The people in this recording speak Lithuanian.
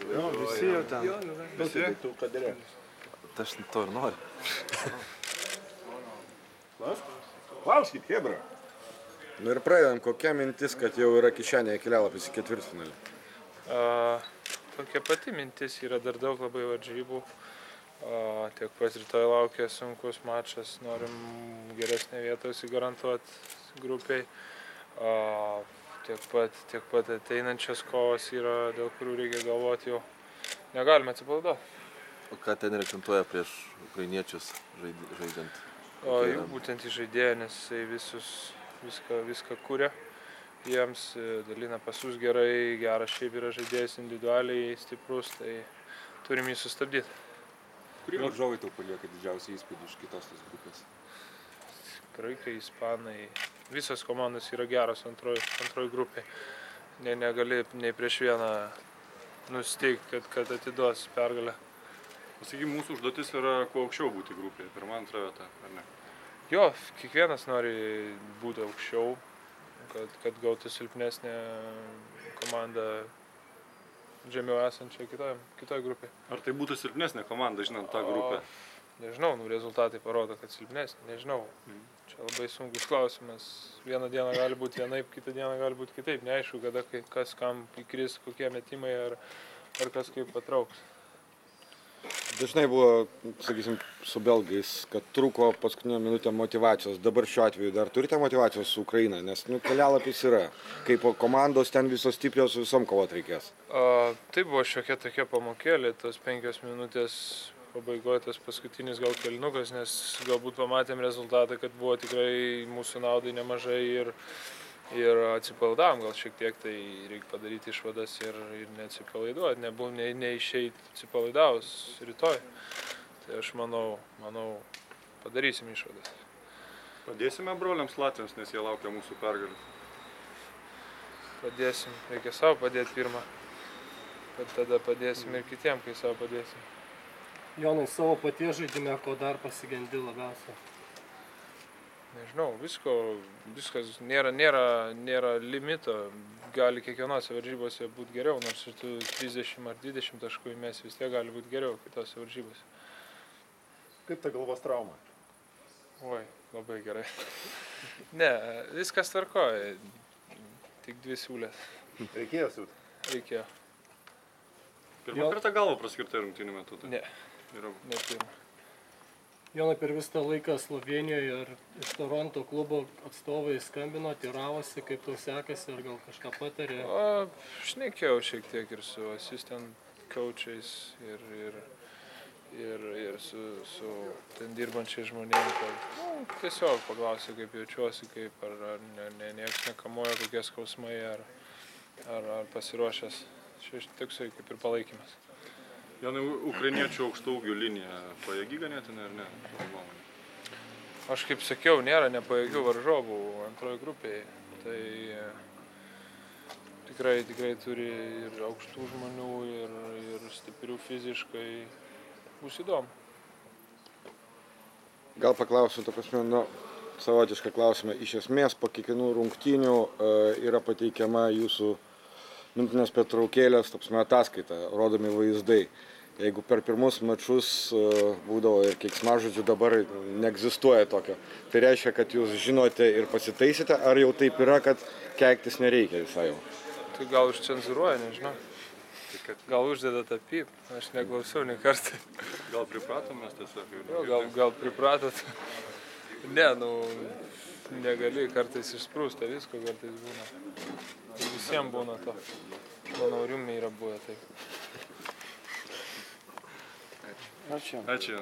Jo, visi jau ten. Aš to ir noriu. Klauskit, hebra. Nu ir pradedam, kokia mintis, kad jau yra kišenėje kelialapis į ketvirtfinalį? Tokia pati mintis, yra dar daug labai varžybų. Tiek pat rytoj laukia sunkus mačas, norim geresnę vietą įsigarantuoti grupiai. Tiek pat ateinančios kovos yra, dėl kurių reikia galvoti jau. Negalime atsipalaiduoti. O ką treneriai akcentuoja prieš ukrainiečius žaidžiant? Būtent į žaidėją, nes jisai viską kuria. Jiems dalina pasus gerai, geras šiaip yra žaidėjas individualiai stiprus, tai turim jį sustabdyti. Kurie varžovai tau palieka didžiausią įspūdį iš kitos tos grupės? Graikai, ispanai, visos komandos yra geros antroj grupėje. Negali nei prieš vieną nusiteikti, kad atiduos pergalę. Pasakyk, mūsų užduotis yra kuo aukščiau būti grupėje, pirma, antra vieta, ar ne? Jo, kiekvienas nori būti aukščiau, kad gautų silpnesnę komandą žemiau esančią kitoj grupėje. Ar tai būtų silpnesnė komanda, žinant tą grupę? Nežinau, rezultatai parodo, kad silpnesnė, nežinau. Čia labai sunkus klausimas. Vieną dieną gali būti vienaip, kitą dieną gali būti kitaip. Neaišku, kada kas kam įkris, kokie metimai ar kas kaip patrauks. Dažnai buvo, sakysim, su belgais, kad trūko paskutinę minutę motyvacijos. Dabar šiuo atveju dar turite motyvacijos su Ukraina, nes kelialapis yra. Kaip komandos ten visos stiprios, su visom kovot reikės. Tai buvo šiokia tokia pamokėlė, tos 5 minutės pabaigoje, tas paskutinis gal kelinukas, nes galbūt pamatėm rezultatą, kad buvo tikrai mūsų naudai nemažai ir atsipalaidavom gal šiek tiek, tai reikia padaryti išvadas ir neatsipalaiduoti, neišeiti atsipalaidavus rytoj. Tai aš manau, padarysim išvadas. Padėsime broliams latviams, nes jie laukia mūsų pergalių. Padėsim, reikia savo padėti pirmą, kad tada padėsim ir kitiem, kai savo padėsim. Jonai, savo paties žaidime, ko dar pasigendi labiausiai? Nežinau, viskas nėra limito, gali kiekvienose varžybose būti geriau, nors ir tu 30 ar 20 taškų įmesi, vis tiek gali būti geriau kitose varžybose. Kaip ta galvos trauma? Oi, labai gerai. Ne, viskas tvarkoja, tik 2 siūlės. Reikėjo siūt? Reikėjo. Pirmą kartą galvą praskirtai rungtynių metu? Ne, ne pirmą. Jonai, per visą laiką Slovėnijoje ir iš Toronto klubo atstovai skambino, teiravosi, kaip tau sekasi, ar gal kažką patarė? Šnekėjau šiek tiek ir su assistant coachais ir su ten dirbančiais žmonėmis, kad tiesiog paklausiau, kaip jaučiuosi, kaip ar nieks nekamuoja, kokie skausmai, ar pasiruošęs. Šis toksai kaip ir palaikymas. Jonai, ukrainiečių aukštaūgių linija pajėgi ganėtinai ar ne? Aš kaip sakiau, nėra nepajėgių varžovų antroje grupėje. Tai tikrai turi ir aukštų žmonių, ir stiprių fiziškai. Bus įdomu. Gal paklausiu, savotišką klausimą. Iš esmės, po kiekvienų rungtynių yra pateikiama jūsų mintinės pertraukėlės, ataskaita, rodomi vaizdai. Jeigu per pirmus mačus būdavo ir keiksmažodžių, dabar neegzistuoja tokio. Tai reiškia, kad jūs žinote ir pasitaisite, ar jau taip yra, kad keiktis nereikia visai jau? Tai gal užcenzuruoja, nežinau. Gal uždeda tą pyp, aš neklausiau nei kartą. Gal pripratom mes tiesiog? Gal pripratot. Ne, negali kartais išsprūsta visko, kartais būna. Visiems būna to. Mano Riumė yra buvę taip. Ačiū.